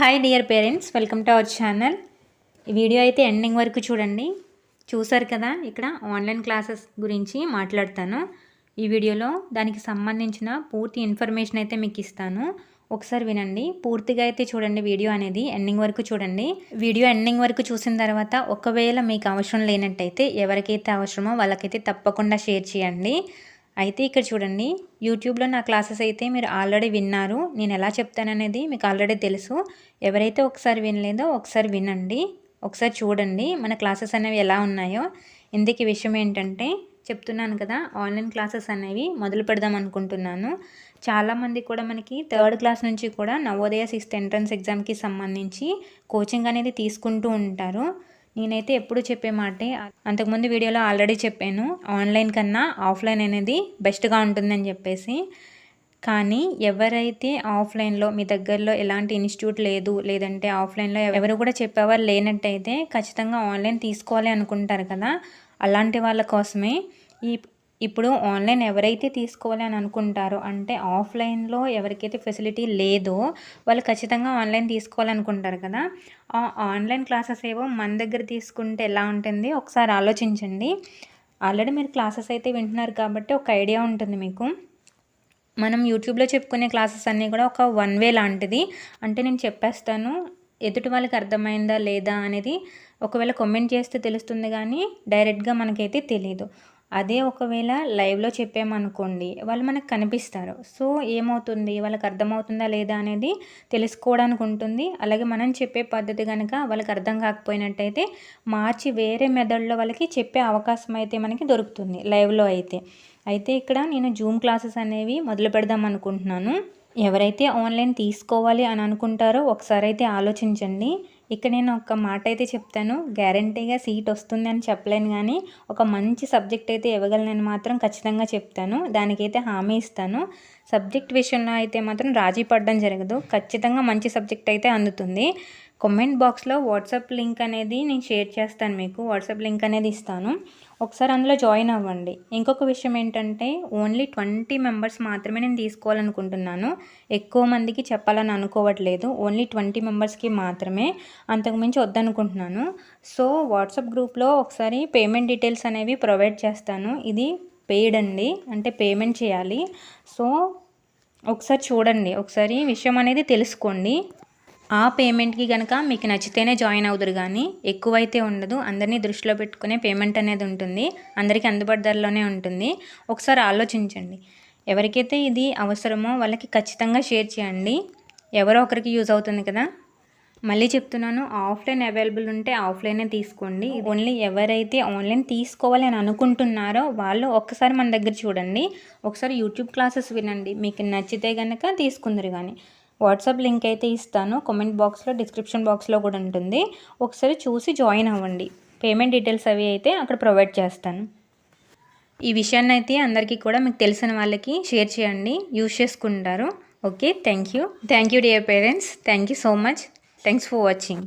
Hi dear parents, welcome to our channel. ఈ video అయితే ending వరకు చూడండి. చూసారు కదా, ఇక్కడ ఆన్లైన్ క్లాసెస్ గురించి మాట్లాడతాను. ఈ వీడియోలో దానికి సంబంధించిన పూర్తి ఇన్ఫర్మేషన్ అయితే మీకు ఇస్తాను. ఒకసారి వినండి, పూర్తిగా అయితే చూడండి. వీడియో అనేది ఎండింగ్ వరకు చూడండి. వీడియో ఎండింగ్ వరకు చూసిన తర్వాత ఒకవేళ మీకు అవసరం లేనట్టయితే ఎవరికైతే అవసరమో వాళ్ళకైతే తప్పకుండా షేర్ చేయండి. అయితే ఇక్కడ చూడండి, యూట్యూబ్లో నా క్లాసెస్ అయితే మీరు ఆల్రెడీ విన్నారు. నేను ఎలా చెప్తాననేది మీకు ఆల్రెడీ తెలుసు. ఎవరైతే ఒకసారి వినలేదో ఒకసారి వినండి, ఒకసారి చూడండి మన క్లాసెస్ అనేవి ఎలా ఉన్నాయో. ఇందుకు విషయం ఏంటంటే, చెప్తున్నాను కదా, ఆన్లైన్ క్లాసెస్ అనేవి మొదలు పెడదాం అనుకుంటున్నాను. చాలామంది కూడా మనకి 3rd క్లాస్ నుంచి కూడా నవోదయ 6th ఎంట్రన్స్ ఎగ్జామ్కి సంబంధించి కోచింగ్ అనేది తీసుకుంటూ ఉంటారు. నేనైతే ఎప్పుడు చెప్పే మాటే, అంతకుముందు వీడియోలో ఆల్రెడీ చెప్పాను, ఆన్లైన్ కన్నా ఆఫ్లైన్ అనేది బెస్ట్గా ఉంటుందని చెప్పేసి. కానీ ఎవరైతే ఆఫ్లైన్లో మీ దగ్గరలో ఎలాంటి ఇన్స్టిట్యూట్ లేదు, లేదంటే ఆఫ్లైన్లో ఎవరు కూడా చెప్పేవారు లేనట్టయితే ఖచ్చితంగా ఆన్లైన్ తీసుకోవాలి అనుకుంటారు కదా, అలాంటి వాళ్ళ కోసమే ఇప్పుడు ఆన్లైన్ ఎవరైతే తీసుకోవాలి అని అనుకుంటారో, అంటే ఆఫ్లైన్లో ఎవరికైతే ఫెసిలిటీ లేదో వాళ్ళు ఖచ్చితంగా ఆన్లైన్ తీసుకోవాలనుకుంటారు కదా. ఆ ఆన్లైన్ క్లాసెస్ ఏవో మన దగ్గర తీసుకుంటే ఎలా ఉంటుంది ఒకసారి ఆలోచించండి. ఆల్రెడీ మీరు క్లాసెస్ అయితే వింటున్నారు కాబట్టి ఒక ఐడియా ఉంటుంది మీకు. మనం యూట్యూబ్లో చెప్పుకునే క్లాసెస్ అన్నీ కూడా ఒక 1 వే లాంటిది. అంటే నేను చెప్పేస్తాను, ఎదుటి వాళ్ళకి అర్థమైందా లేదా అనేది ఒకవేళ కామెంట్ చేస్తే తెలుస్తుంది, కానీ డైరెక్ట్గా మనకైతే తెలియదు. అదే ఒకవేళ లైవ్లో చెప్పామనుకోండి, వాళ్ళు మనకు కనిపిస్తారు. సో ఏమవుతుంది, వాళ్ళకి అర్థమవుతుందా లేదా అనేది తెలుసుకోవడానికి ఉంటుంది. అలాగే మనం చెప్పే పద్ధతి కనుక వాళ్ళకి అర్థం కాకపోయినట్టయితే మార్చి వేరే మెథడ్లో వాళ్ళకి చెప్పే అవకాశం అయితే మనకి దొరుకుతుంది లైవ్లో అయితే ఇక్కడ నేను జూమ్ క్లాసెస్ అనేవి మొదలు పెడదాం అనుకుంటున్నాను. ఎవరైతే ఆన్లైన్ తీసుకోవాలి అని అనుకుంటారో ఒకసారి అయితే ఆలోచించండి. ఇక్కడ నేను ఒక మాట అయితే చెప్తాను, గ్యారంటీగా సీట్ వస్తుంది అని చెప్పలేను, కానీ ఒక మంచి సబ్జెక్ట్ అయితే ఇవ్వగలనని మాత్రం ఖచ్చితంగా చెప్తాను. దానికైతే హామీ ఇస్తాను. సబ్జెక్ట్ విషయంలో అయితే మాత్రం రాజీ పడడం జరగదు. ఖచ్చితంగా మంచి సబ్జెక్ట్ అయితే అందుతుంది. కామెంట్ బాక్స్లో వాట్సాప్ లింక్ అనేది నేను షేర్ చేస్తాను, మీకు వాట్సాప్ లింక్ అనేది ఇస్తాను. ఒకసారి అందులో జాయిన్ అవ్వండి. ఇంకొక విషయం ఏంటంటే, ఓన్లీ 20 మెంబర్స్ మాత్రమే నేను తీసుకోవాలనుకుంటున్నాను. ఎక్కువ మందికి చెప్పాలని అనుకోవట్లేదు. ఓన్లీ 20 మెంబర్స్కి మాత్రమే, అంతకుమించి వద్దనుకుంటున్నాను. సో వాట్సాప్ గ్రూప్లో ఒకసారి పేమెంట్ డీటెయిల్స్ అనేవి ప్రొవైడ్ చేస్తాను. ఇది పెయిడ్ అండి, అంటే పేమెంట్ చేయాలి. సో ఒకసారి చూడండి, ఒకసారి విషయం అనేది తెలుసుకోండి. ఆ పేమెంట్కి కనుక మీకు నచ్చితేనే జాయిన్ అవుదురు, కానీ ఎక్కువైతే ఉండదు. అందరినీ దృష్టిలో పెట్టుకునే పేమెంట్ అనేది ఉంటుంది, అందరికీ అందుబాటు ధరలోనే ఉంటుంది. ఒకసారి ఆలోచించండి. ఎవరికైతే ఇది అవసరమో వాళ్ళకి ఖచ్చితంగా షేర్ చేయండి. ఎవరో ఒకరికి యూజ్ అవుతుంది కదా. మళ్ళీ చెప్తున్నాను, ఆఫ్లైన్ అవైలబుల్ ఉంటే ఆఫ్లైనే తీసుకోండి. ఓన్లీ ఎవరైతే ఆన్లైన్ తీసుకోవాలి అని అనుకుంటున్నారో వాళ్ళు ఒక్కసారి మన దగ్గర చూడండి, ఒకసారి యూట్యూబ్ క్లాసెస్ వినండి. మీకు నచ్చితే కనుక తీసుకుందరు. కానీ వాట్సాప్ లింక్ అయితే ఇస్తాను, కామెంట్ బాక్స్లో, డిస్క్రిప్షన్ బాక్స్లో కూడా ఉంటుంది. ఒకసారి చూసి జాయిన్ అవ్వండి. పేమెంట్ డీటెయిల్స్ అవి అయితే అక్కడ ప్రొవైడ్ చేస్తాను. ఈ విషయాన్ని అయితే అందరికీ కూడా మీకు తెలిసిన వాళ్ళకి షేర్ చేయండి, యూజ్ చేసుకుంటారు. Okay, thank you dear parents. Thank you so much. Thanks for watching.